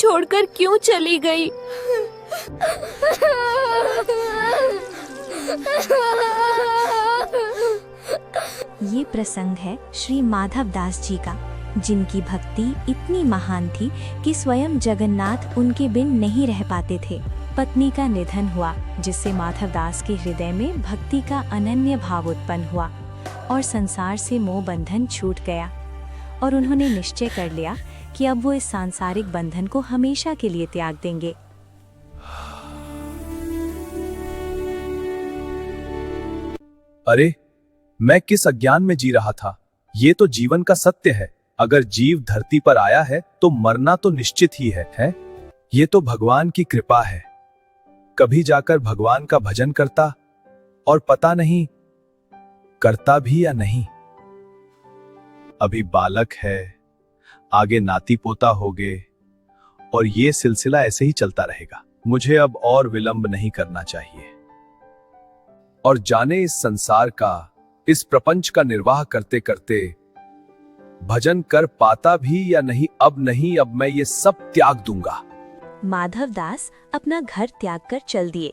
छोड़कर क्यों चली गई? ये प्रसंग है श्री माधव दास जी का, जिनकी भक्ति इतनी महान थी कि स्वयं जगन्नाथ उनके बिन नहीं रह पाते थे। पत्नी का निधन हुआ, जिससे माधव दास के हृदय में भक्ति का अनन्य भाव उत्पन्न हुआ और संसार से मोह बंधन छूट गया, और उन्होंने निश्चय कर लिया कि अब वो इस सांसारिक बंधन को हमेशा के लिए त्याग देंगे। अरे, मैं किस अज्ञान में जी रहा था। ये तो जीवन का सत्य है। अगर जीव धरती पर आया है तो मरना तो निश्चित ही है? ये तो भगवान की कृपा है। कभी जाकर भगवान का भजन करता, और पता नहीं करता भी या नहीं। अभी बालक है, आगे नाती पोता होगे, और ये सिलसिला ऐसे ही चलता रहेगा। मुझे अब और विलंब नहीं करना चाहिए, और जाने इस संसार का, इस प्रपंच का निर्वाह करते करते भजन कर पाता भी या नहीं। अब नहीं, अब मैं ये सब त्याग दूंगा। माधव दास अपना घर त्याग कर चल दिए,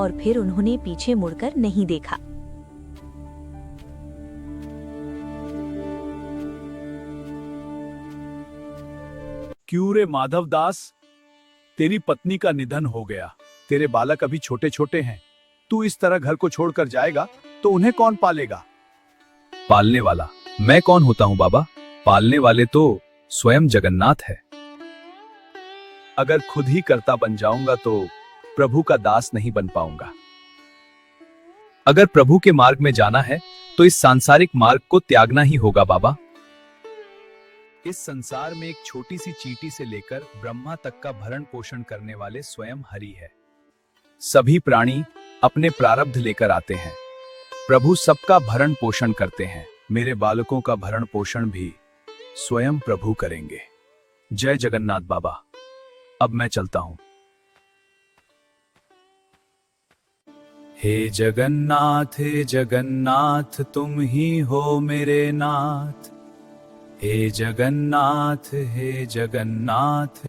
और फिर उन्होंने पीछे मुड़कर नहीं देखा। क्यों रे माधव दास, तेरी पत्नी का निधन हो गया, तेरे बालक अभी छोटे छोटे हैं। तू इस तरह घर को छोड़कर जाएगा तो उन्हें कौन पालेगा? पालने वाला मैं कौन होता हूं बाबा? पालने वाले तो स्वयं जगन्नाथ है। अगर खुद ही कर्ता बन जाऊंगा तो प्रभु का दास नहीं बन पाऊंगा। अगर प्रभु के मार्ग में जाना है तो इस सांसारिक मार्ग को त्यागना ही होगा बाबा। इस संसार में एक छोटी सी चींटी से लेकर ब्रह्मा तक का भरण पोषण करने वाले स्वयं हरि है। सभी प्राणी अपने प्रारब्ध लेकर आते हैं, प्रभु सबका भरण पोषण करते हैं। मेरे बालकों का भरण पोषण भी स्वयं प्रभु करेंगे। जय जगन्नाथ बाबा। अब मैं चलता हूं। हे जगन्नाथ, हे जगन्नाथ, तुम ही हो मेरे नाथ। हे जगन्नाथ, हे जगन्नाथ।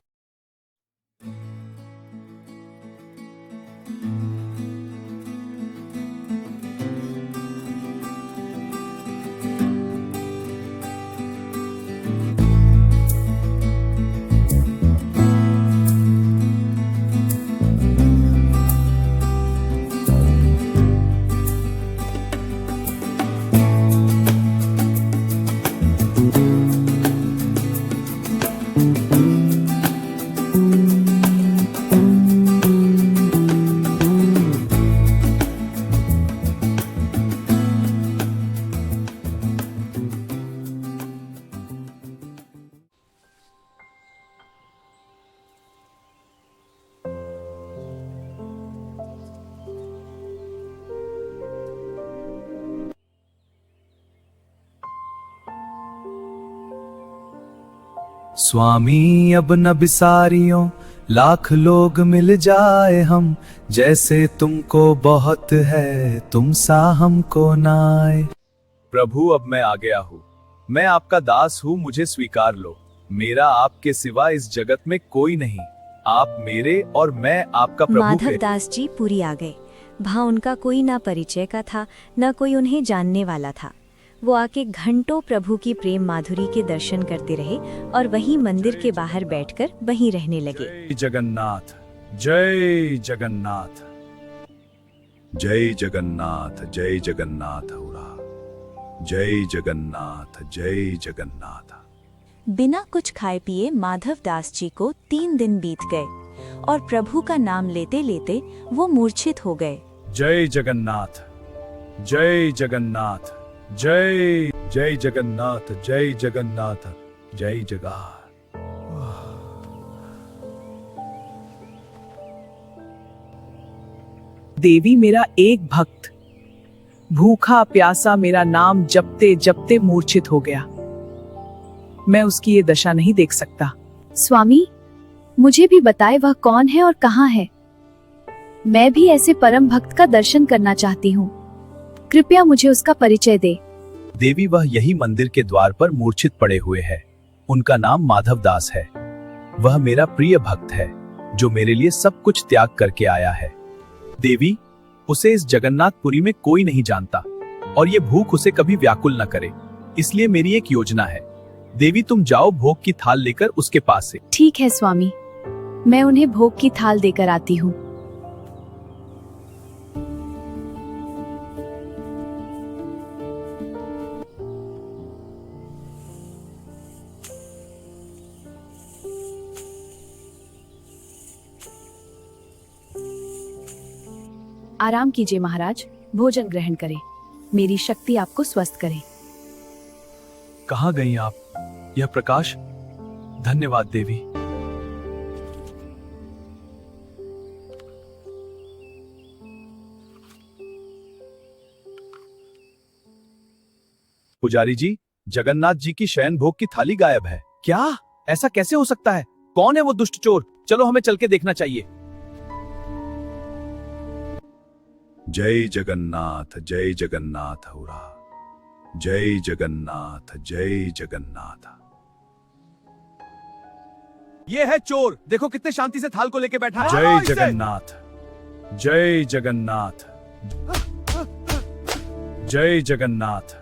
स्वामी अब न बिसारियों, लाख लोग मिल जाए हम। जैसे तुमको बहुत है, तुम सा हमको नाय। प्रभु अब मैं आ गया हूँ, मैं आपका दास हूँ, मुझे स्वीकार लो। मेरा आपके सिवा इस जगत में कोई नहीं। आप मेरे और मैं आपका प्रभु। माधव दास जी पुरी आ गए। वहाँ उनका कोई ना परिचय का था, न कोई उन्हें जानने वाला था। वो आके घंटों प्रभु की प्रेम माधुरी के दर्शन करते रहे और वहीं मंदिर के बाहर बैठकर वहीं रहने लगे। जय जगन्नाथ, जय जगन्नाथ, जय जगन्नाथ, जय जगन्नाथ हो। जय जगन्नाथ, जय जगन्नाथ। बिना कुछ खाए पिए माधव दास जी को 3 दिन बीत गए और प्रभु का नाम लेते लेते वो मूर्छित हो गए। जय जगन्नाथ, जय जगन्नाथ, जय जय जगन्नाथ, जय जगन्नाथ, जय जगन्नाथ। देवी मेरा एक भक्त भूखा प्यासा मेरा नाम जपते जपते मूर्छित हो गया। मैं उसकी ये दशा नहीं देख सकता। स्वामी, मुझे भी बताए वह कौन है और कहाँ है। मैं भी ऐसे परम भक्त का दर्शन करना चाहती हूँ। कृपया मुझे उसका परिचय दे। देवी वह यही मंदिर के द्वार पर मूर्छित पड़े हुए है। उनका नाम माधव दास है। वह मेरा प्रिय भक्त है जो मेरे लिए सब कुछ त्याग करके आया है। देवी, उसे इस जगन्नाथपुरी में कोई नहीं जानता और ये भूख उसे कभी व्याकुल न करे, इसलिए मेरी एक योजना है। देवी, तुम जाओ भोग की थाल लेकर उसके पास से। ठीक है स्वामी, मैं उन्हें भोग की थाल देकर आती हूँ। आराम कीजिए महाराज, भोजन ग्रहण करें। मेरी शक्ति आपको स्वस्थ करे। कहाँ गई आप, यह प्रकाश? धन्यवाद देवी। पुजारी जी, जगन्नाथ जी की शयन भोग की थाली गायब है। क्या? ऐसा कैसे हो सकता है? कौन है वो दुष्ट चोर? चलो हमें चल के देखना चाहिए। जय जगन्नाथ, जय जगन्नाथ हुरा। जय जगन्नाथ, जय जगन्नाथ। ये है चोर, देखो कितने शांति से थाल को लेके बैठा है। जय जगन्नाथ, जय जगन्नाथ, जय जगन्नाथ,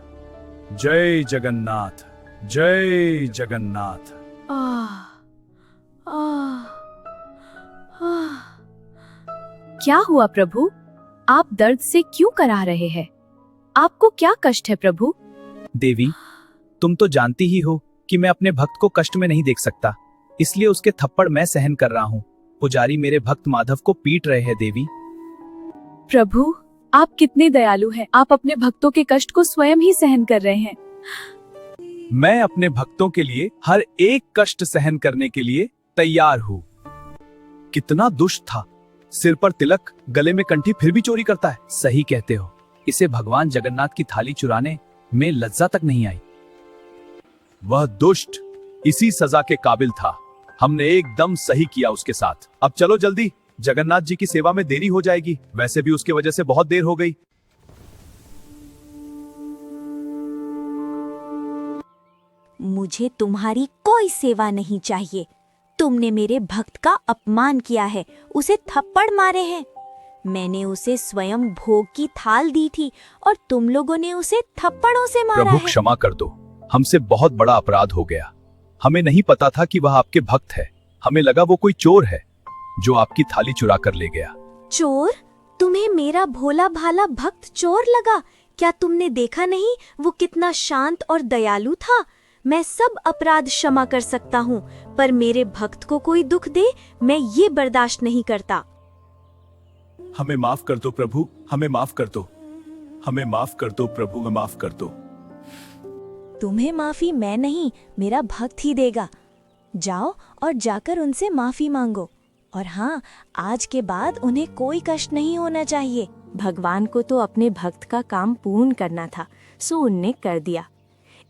जय जगन्नाथ, जय जगन्नाथ। क्या हुआ प्रभु? आप दर्द से क्यों करा रहे हैं? आपको क्या कष्ट है प्रभु? देवी, तुम तो जानती ही हो कि मैं अपने भक्त को कष्ट में नहीं देख सकता, इसलिए उसके थप्पड़ मैं सहन कर रहा हूँ। पुजारी मेरे भक्त माधव को पीट रहे हैं। देवी, प्रभु, आप कितने दयालु हैं। आप अपने भक्तों के कष्ट को स्वयं ही सहन कर रहे हैं। मैं अपने भक्तों के लिए हर एक कष्ट सहन करने के लिए तैयार हूँ। कितना दुष्ट था, सिर पर तिलक, गले में कंठी, फिर भी चोरी करता है। सही कहते हो, इसे भगवान जगन्नाथ की थाली चुराने में लज्जा तक नहीं आई। वह दुष्ट इसी सजा के काबिल था। हमने एकदम सही किया उसके साथ। अब चलो जल्दी, जगन्नाथ जी की सेवा में देरी हो जाएगी। वैसे भी उसके वजह से बहुत देर हो गई। मुझे तुम्हारी कोई सेवा नहीं चाहिए। तुमने मेरे भक्त का अपमान किया है, उसे थप्पड़ मारे हैं। मैंने उसे स्वयं भोग की थाल दी थी और तुम लोगों ने उसे थप्पड़ों से मारा प्रभु है। क्षमा कर दो, हमसे बहुत बड़ा अपराध हो गया। हमें नहीं पता था कि वह आपके भक्त है। हमें लगा वो कोई चोर है जो आपकी थाली चुरा कर ले गया। चोर? तुम्हें मेरा भोला भाला भक्त चोर लगा? क्या तुमने देखा नहीं वो कितना शांत और दयालु था? मैं सब अपराध क्षमा कर सकता हूँ, पर मेरे भक्त को कोई दुख दे, मैं ये बर्दाश्त नहीं करता। हमें माफ कर दो प्रभु, हमें माफ कर दो, हमें माफ कर दो प्रभु, हमें माफ कर दो। तुम्हें माफी मैं नहीं, मेरा भक्त ही देगा। जाओ और जाकर उनसे माफी मांगो। और हाँ, आज के बाद उन्हें कोई कष्ट नहीं होना चाहिए। भगवान को तो अपने भक्त का काम पूर्ण करना था, सो उनने कर दिया।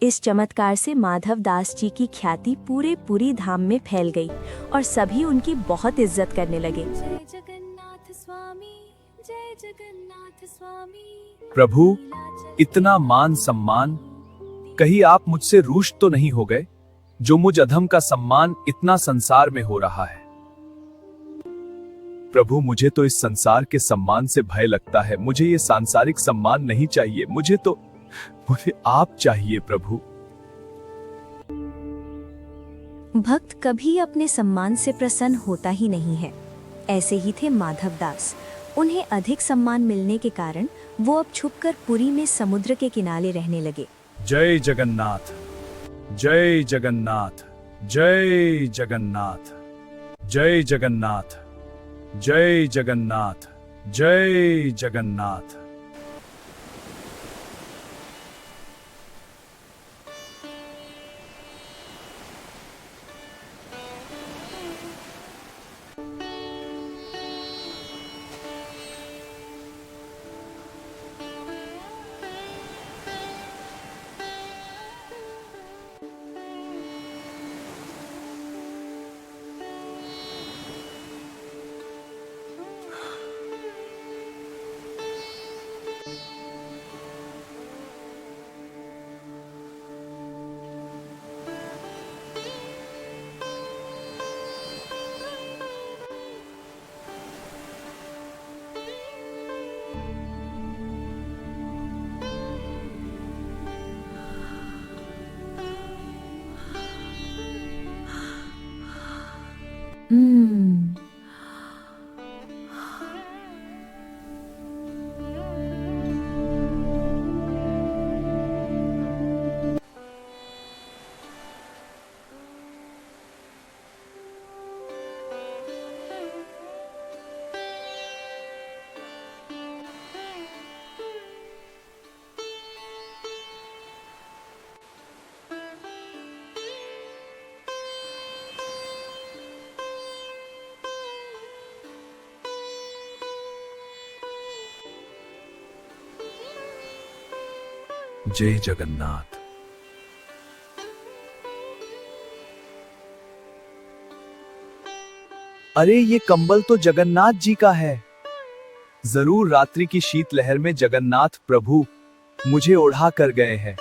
इस चमत्कार से माधव दास जी की ख्याति पूरे पुरी धाम में फैल गई और सभी उनकी बहुत इज्जत करने लगे। जय जगन्नाथ स्वामी, जय जगन्नाथ स्वामी। प्रभु, इतना मान सम्मान, कहीं आप मुझसे रूष्ट तो नहीं हो गए? जो मुझ अधम का सम्मान इतना संसार में हो रहा है। प्रभु, मुझे तो इस संसार के सम्मान से भय लगता है। मुझे ये सांसारिक सम्मान नहीं चाहिए, मुझे आप चाहिए प्रभु। भक्त कभी अपने सम्मान से प्रसन्न होता ही नहीं है। ऐसे ही थे माधव दास। उन्हें अधिक सम्मान मिलने के कारण वो अब छुपकर पुरी में समुद्र के किनारे रहने लगे। जय जगन्नाथ, जय जगन्नाथ, जय जगन्नाथ, जय जगन्नाथ, जय जगन्नाथ, जय जगन्नाथ। जय जगन्नाथ। अरे ये कंबल तो जगन्नाथ जी का है। जरूर रात्रि की शीतलहर में जगन्नाथ प्रभु मुझे ओढ़ा कर गए हैं।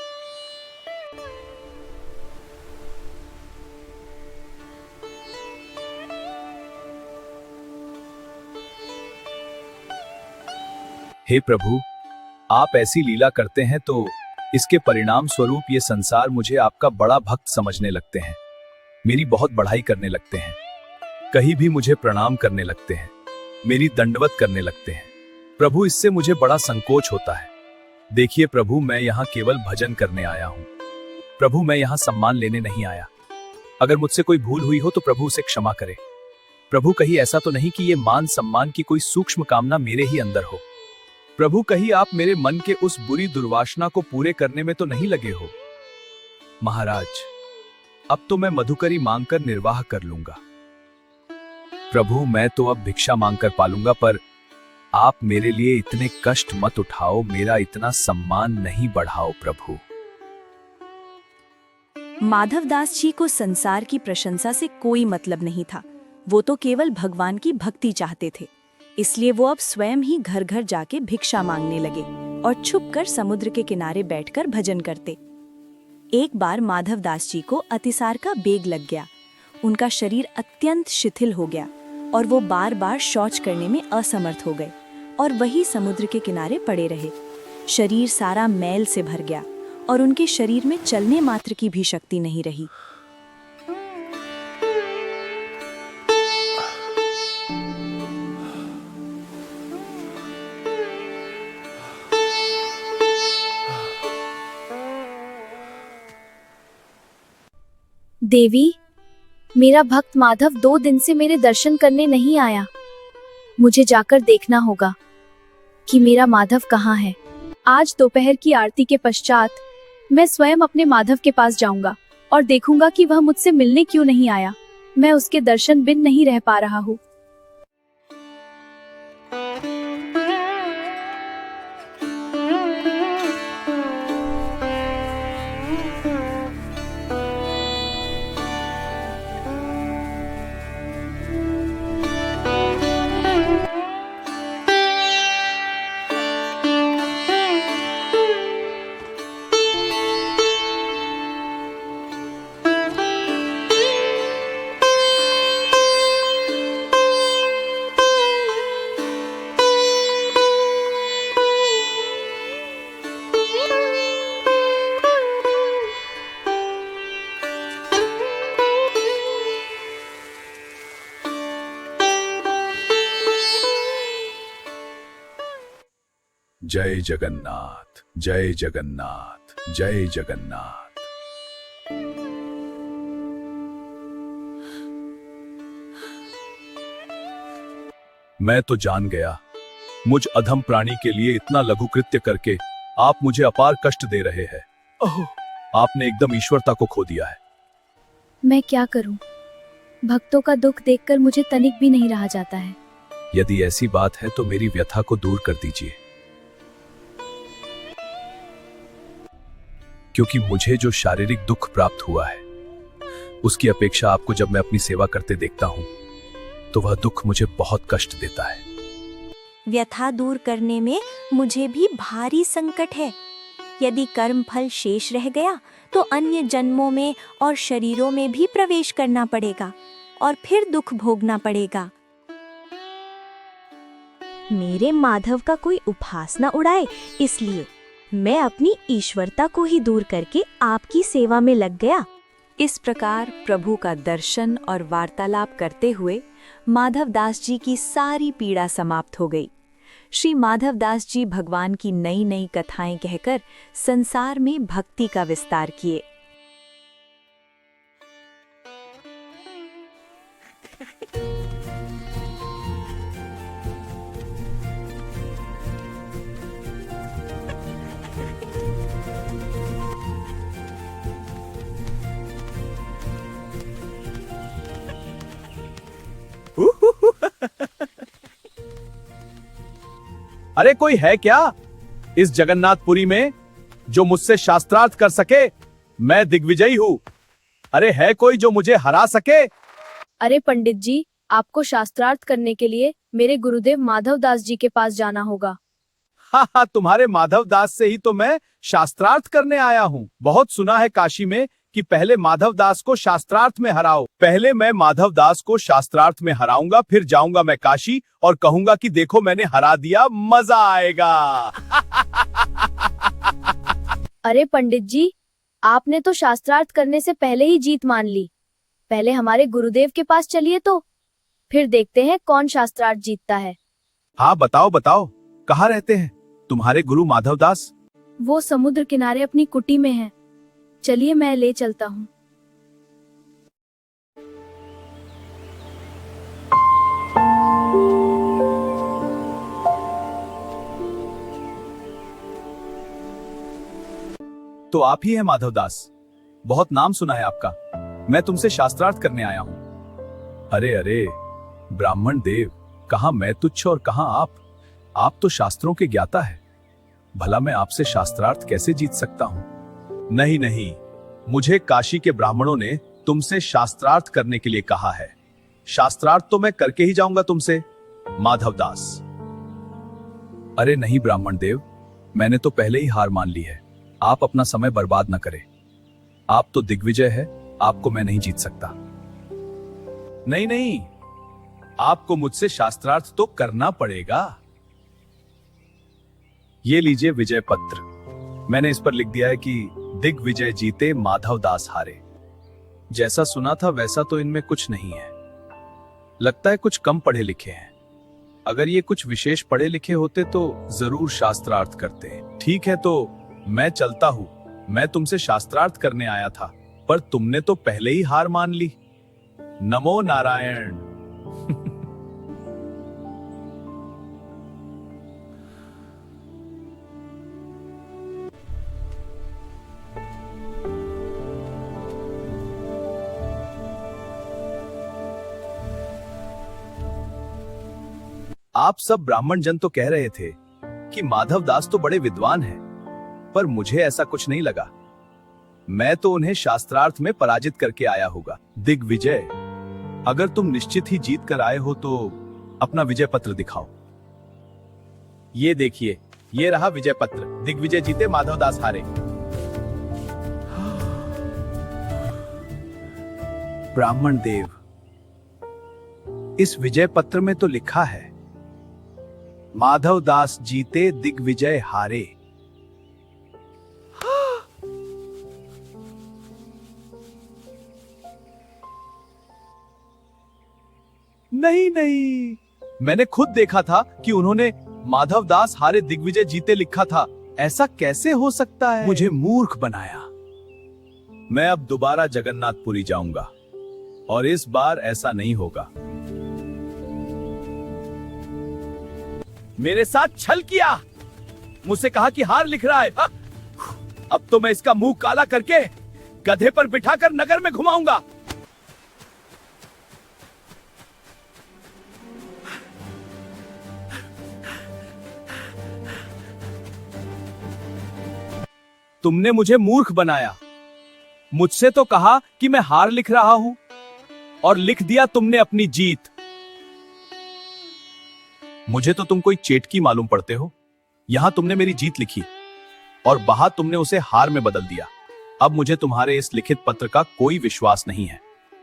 हे प्रभु, आप ऐसी लीला करते हैं तो इसके परिणाम स्वरूप ये संसार मुझे आपका बड़ा भक्त समझने लगते हैं, मेरी बहुत बढ़ाई करने लगते हैं, कहीं भी मुझे प्रणाम करने लगते हैं, मेरी दंडवत करने लगते हैं। प्रभु, इससे मुझे बड़ा संकोच होता है। देखिए प्रभु, मैं यहाँ केवल भजन करने आया हूँ। प्रभु, मैं यहाँ सम्मान लेने नहीं आया। अगर मुझसे कोई भूल हुई हो तो प्रभु उसे क्षमा करे। प्रभु, कहीं ऐसा तो नहीं कि ये मान सम्मान की कोई सूक्ष्म कामना मेरे ही अंदर हो। प्रभु, कहीं आप मेरे मन के उस बुरी दुर्वासना को पूरे करने में तो नहीं लगे हो। महाराज, अब तो मैं मधुकरी मांगकर निर्वाह कर लूंगा। प्रभु, मैं तो अब भिक्षा मांगकर पालूंगा, पर आप मेरे लिए इतने कष्ट मत उठाओ, मेरा इतना सम्मान नहीं बढ़ाओ प्रभु। माधवदास जी को संसार की प्रशंसा से कोई मतलब नहीं था। वो तो केवल भगवान की भक्ति चाहते थे। इसलिए वो अब स्वयं ही घर घर जाके भिक्षा मांगने लगे और छुपकर समुद्र के किनारे बैठकर भजन करते। एक बार माधवदास जी को अतिसार का बेग लग गया। उनका शरीर अत्यंत शिथिल हो गया और वो बार बार शौच करने में असमर्थ हो गए और वही समुद्र के किनारे पड़े रहे। शरीर सारा मैल से भर गया और उनके शरीर में चलने मात्र की भी शक्ति नहीं रही। देवी, मेरा भक्त माधव 2 दिन से मेरे दर्शन करने नहीं आया। मुझे जाकर देखना होगा कि मेरा माधव कहाँ है। आज दोपहर की आरती के पश्चात मैं स्वयं अपने माधव के पास जाऊंगा और देखूंगा कि वह मुझसे मिलने क्यों नहीं आया। मैं उसके दर्शन बिन नहीं रह पा रहा हूँ। जय जगन्नाथ, जय जगन्नाथ, जय जगन्नाथ। मैं तो जान गया, मुझ अधम प्राणी के लिए इतना लघु कृत्य करके आप मुझे अपार कष्ट दे रहे हैं। ओह, आपने एकदम ईश्वरता को खो दिया है। मैं क्या करूं? भक्तों का दुख देखकर मुझे तनिक भी नहीं रहा जाता है। यदि ऐसी बात है तो मेरी व्यथा को दूर कर दीजिए, क्योंकि मुझे जो शारीरिक दुख प्राप्त हुआ है उसकी अपेक्षा आपको जब मैं अपनी सेवा करते देखता हूं तो वह दुख मुझे बहुत कष्ट देता है। व्यथा दूर करने में मुझे भी भारी संकट है। यदि कर्म फल शेष रह गया तो अन्य जन्मों में और शरीरों में भी प्रवेश करना पड़ेगा और फिर दुख भोगना पड़ेगा। मेरे माधव का कोई उपहास न उड़ाए, इसलिए मैं अपनी ईश्वरता को ही दूर करके आपकी सेवा में लग गया। इस प्रकार प्रभु का दर्शन और वार्तालाप करते हुए माधवदास जी की सारी पीड़ा समाप्त हो गई। श्री माधवदास जी भगवान की नई नई कथाएं कहकर संसार में भक्ति का विस्तार किए। अरे कोई है क्या इस जगन्नाथपुरी में जो मुझसे शास्त्रार्थ कर सके? मैं दिग्विजयी हूँ। अरे है कोई जो मुझे हरा सके? अरे पंडित जी, आपको शास्त्रार्थ करने के लिए मेरे गुरुदेव माधव दास जी के पास जाना होगा। हाँ, तुम्हारे माधव दास से ही तो मैं शास्त्रार्थ करने आया हूँ। बहुत सुना है काशी में कि पहले माधव दास को शास्त्रार्थ में हराओ। पहले मैं माधव दास को शास्त्रार्थ में हराऊंगा, फिर जाऊंगा मैं काशी और कहूंगा कि देखो मैंने हरा दिया, मजा आएगा। अरे पंडित जी, आपने तो शास्त्रार्थ करने से पहले ही जीत मान ली। पहले हमारे गुरुदेव के पास चलिए तो फिर देखते हैं कौन शास्त्रार्थ जीतता है। हाँ बताओ बताओ, कहाँ रहते हैं तुम्हारे गुरु माधव दास? वो समुद्र किनारे अपनी कुटी में है। चलिए मैं ले चलता हूँ। तो आप ही हैं माधव दास? बहुत नाम सुना है आपका। मैं तुमसे शास्त्रार्थ करने आया हूँ। अरे अरे ब्राह्मण देव, कहाँ मैं तुच्छ और कहाँ आप? आप तो शास्त्रों के ज्ञाता है। भला मैं आपसे शास्त्रार्थ कैसे जीत सकता हूँ? नहीं नहीं, मुझे काशी के ब्राह्मणों ने तुमसे शास्त्रार्थ करने के लिए कहा है। शास्त्रार्थ तो मैं करके ही जाऊंगा तुमसे, माधव दास। अरे नहीं ब्राह्मण देव, मैंने तो पहले ही हार मान ली है। आप अपना समय बर्बाद न करें। आप तो दिग्विजय है, आपको मैं नहीं जीत सकता। नहीं नहीं, आपको मुझसे शास्त्रार्थ तो करना पड़ेगा। ये लीजिए विजय पत्र। मैंने इस पर लिख दिया है कि दिग्विजय जीते, माधव दास हारे। जैसा सुना था वैसा तो इनमें कुछ नहीं है। लगता है कुछ कम पढ़े लिखे हैं। अगर ये कुछ विशेष पढ़े लिखे होते तो जरूर शास्त्रार्थ करते। ठीक है तो मैं चलता हूं। मैं तुमसे शास्त्रार्थ करने आया था, पर तुमने तो पहले ही हार मान ली। नमो नारायण। आप सब ब्राह्मण जन तो कह रहे थे कि माधव दास तो बड़े विद्वान हैं, पर मुझे ऐसा कुछ नहीं लगा। मैं तो उन्हें शास्त्रार्थ में पराजित करके आया होगा। दिग्विजय, अगर तुम निश्चित ही जीत कर आए हो तो अपना विजय पत्र दिखाओ। ये देखिए, ये रहा विजय पत्र। दिग्विजय जीते, माधव दास हारे। ब्राह्मण देव, इस विजय पत्र में तो लिखा है माधव दास जीते, दिग्विजय हारे। नहीं नहीं, मैंने खुद देखा था कि उन्होंने माधव दास हारे दिग्विजय जीते लिखा था। ऐसा कैसे हो सकता है? मुझे मूर्ख बनाया। मैं अब दोबारा जगन्नाथपुरी जाऊंगा और इस बार ऐसा नहीं होगा। मेरे साथ छल किया, मुझसे कहा कि हार लिख रहा है। अब तो मैं इसका मुंह काला करके गधे पर बिठाकर नगर में घुमाऊंगा। तुमने मुझे मूर्ख बनाया। मुझसे तो कहा कि मैं हार लिख रहा हूं और लिख दिया तुमने अपनी जीत। मुझे तो तुम कोई चेटकी मालूम पड़ते हो। यहां तुमने मेरी जीत लिखी और बाहर तुमने उसे हार में बदल दिया। अब मुझे तुम्हारे इस लिखित पत्र का कोई विश्वास नहीं है।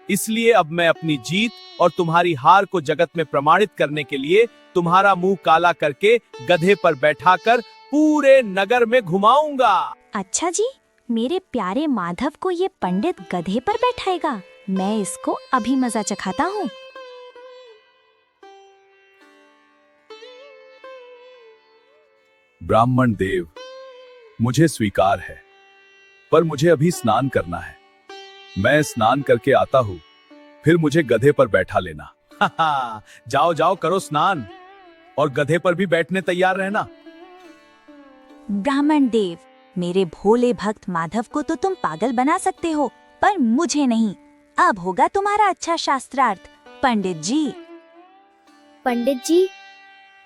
इसलिए अब मैं अपनी जीत और तुम्हारी हार को जगत में प्रमाणित करने के लिए तुम्हारा मुंह काला करके गधे पर बैठाकर पूरे नगर में घुमाऊंगा। अच्छा जी, मेरे प्यारे माधव को ये पंडित गधे पर बैठाएगा। मैं इसको अभी मजा चखाता हूँ। ब्राह्मण देव, मुझे स्वीकार है, पर मुझे अभी स्नान करना है। मैं स्नान करके आता हूँ, फिर मुझे गधे पर बैठा लेना। जाओ जाओ, करो स्नान और गधे पर भी बैठने तैयार रहना। ब्राह्मण देव, मेरे भोले भक्त माधव को तो तुम पागल बना सकते हो, पर मुझे नहीं। अब होगा तुम्हारा अच्छा शास्त्रार्थ, पंडित जी। पंडित जी,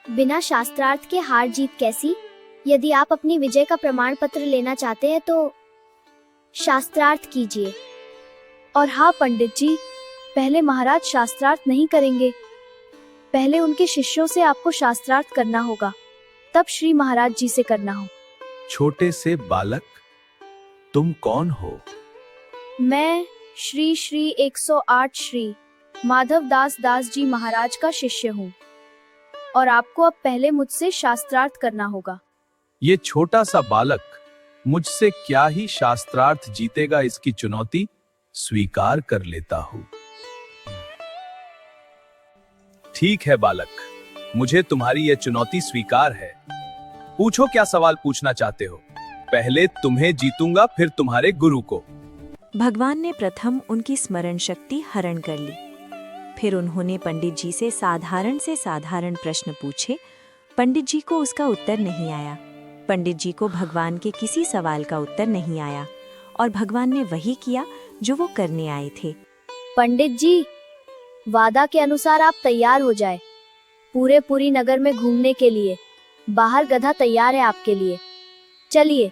बिना शास्त्रार्थ के हार जीत कैसी? यदि आप अपनी विजय का प्रमाण पत्र लेना चाहते हैं तो शास्त्रार्थ कीजिए। और हाँ पंडित जी, पहले महाराज शास्त्रार्थ नहीं करेंगे, पहले उनके शिष्यों से आपको शास्त्रार्थ करना होगा, तब श्री महाराज जी से करना हो। छोटे से बालक, तुम कौन हो? मैं श्री श्री 108 श्री माधव दास जी महाराज का शिष्य हूँ और आपको अब पहले मुझसे शास्त्रार्थ करना होगा। ये छोटा सा बालक मुझसे क्या ही शास्त्रार्थ जीतेगा, इसकी चुनौती स्वीकार कर लेता हूं। ठीक है बालक, मुझे तुम्हारी यह चुनौती स्वीकार है। पूछो क्या सवाल पूछना चाहते हो। पहले तुम्हें जीतूंगा, फिर तुम्हारे गुरु को। भगवान ने प्रथम उनकी स्मरण शक्ति हरण कर ली। फिर उन्होंने पंडित जी से साधारण प्रश्न पूछे। पंडित जी को उसका उत्तर नहीं आया। पंडित जी को भगवान के किसी सवाल का उत्तर नहीं आया और भगवान ने वही किया जो वो करने आए थे। पंडित जी, वादा के अनुसार आप तैयार हो जाए। पूरी नगर में घूमने के लिए बाहर गधा तैयार है आपके लिए। चलिए।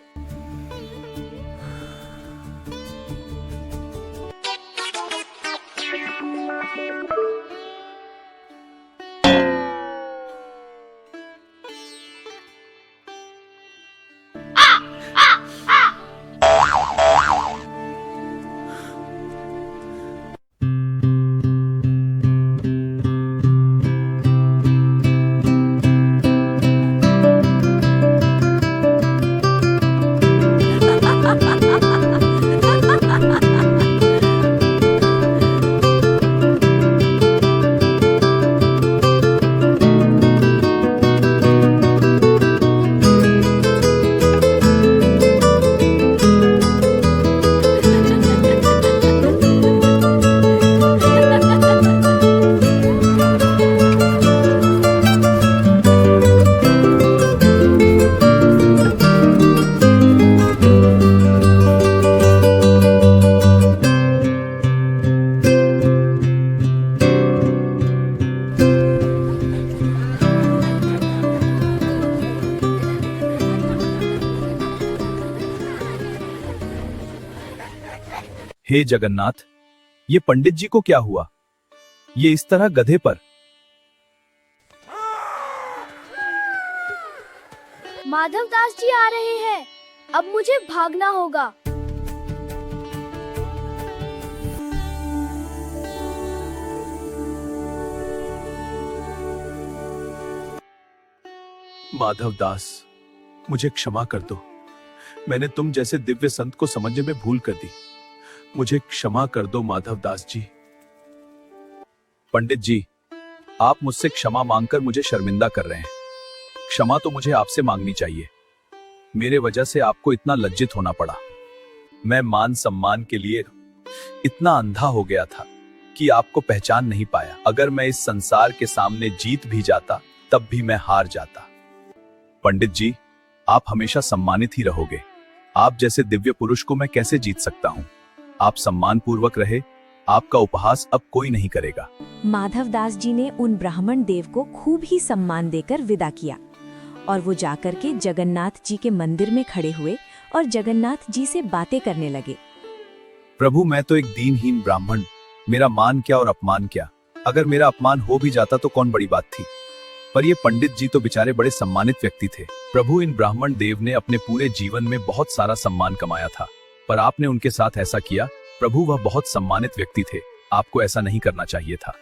हे जगन्नाथ, ये पंडित जी को क्या हुआ? ये इस तरह गधे पर। माधव दास जी आ रहे हैं, अब मुझे भागना होगा। माधव दास, मुझे क्षमा कर दो। मैंने तुम जैसे दिव्य संत को समझने में भूल कर दी। मुझे क्षमा कर दो माधव दास जी। पंडित जी, आप मुझसे क्षमा मांगकर मुझे शर्मिंदा कर रहे हैं। क्षमा तो मुझे आपसे मांगनी चाहिए। मेरे वजह से आपको इतना लज्जित होना पड़ा। मैं मान सम्मान के लिए इतना अंधा हो गया था कि आपको पहचान नहीं पाया। अगर मैं इस संसार के सामने जीत भी जाता तब भी मैं हार जाता। पंडित जी, आप हमेशा सम्मानित ही रहोगे। आप जैसे दिव्य पुरुष को मैं कैसे जीत सकता हूँ? आप सम्मान पूर्वक रहे, आपका उपहास अब कोई नहीं करेगा। माधव दास जी ने उन ब्राह्मण देव को खूब ही सम्मान देकर विदा किया और वो जाकर के जगन्नाथ जी के मंदिर में खड़े हुए और जगन्नाथ जी से बातें करने लगे। प्रभु, मैं तो एक दीनहीन ब्राह्मण, मेरा मान क्या और अपमान क्या। अगर मेरा अपमान हो भी जाता तो कौन बड़ी बात थी, पर ये पंडित जी तो बेचारे बड़े सम्मानित व्यक्ति थे। प्रभु, इन ब्राह्मण देव ने अपने पूरे जीवन में बहुत सारा सम्मान कमाया था, पर आपने उनके साथ ऐसा किया। प्रभु, वह बहुत सम्मानित व्यक्ति थे, आपको ऐसा नहीं करना चाहिए था।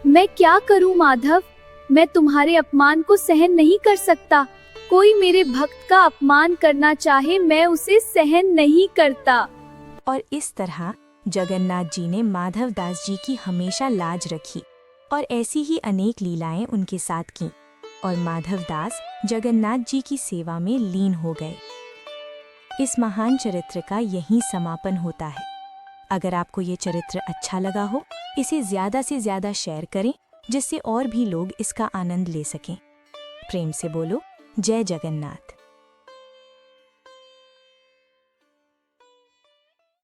मैं क्या करूं माधव, मैं तुम्हारे अपमान को सहन नहीं कर सकता। कोई मेरे भक्त का अपमान करना चाहे, मैं उसे सहन नहीं करता। और इस तरह जगन्नाथ जी ने माधव दास जी की हमेशा लाज रखी और ऐसी ही अनेक लीलाएं उनके साथ की और माधव दास जगन्नाथ जी की सेवा में लीन हो गए। इस महान चरित्र का यहीं समापन होता है। अगर आपको ये चरित्र अच्छा लगा हो, इसे ज्यादा से ज्यादा शेयर करें जिससे और भी लोग इसका आनंद ले सकें। प्रेम से बोलो जय जगन्नाथ।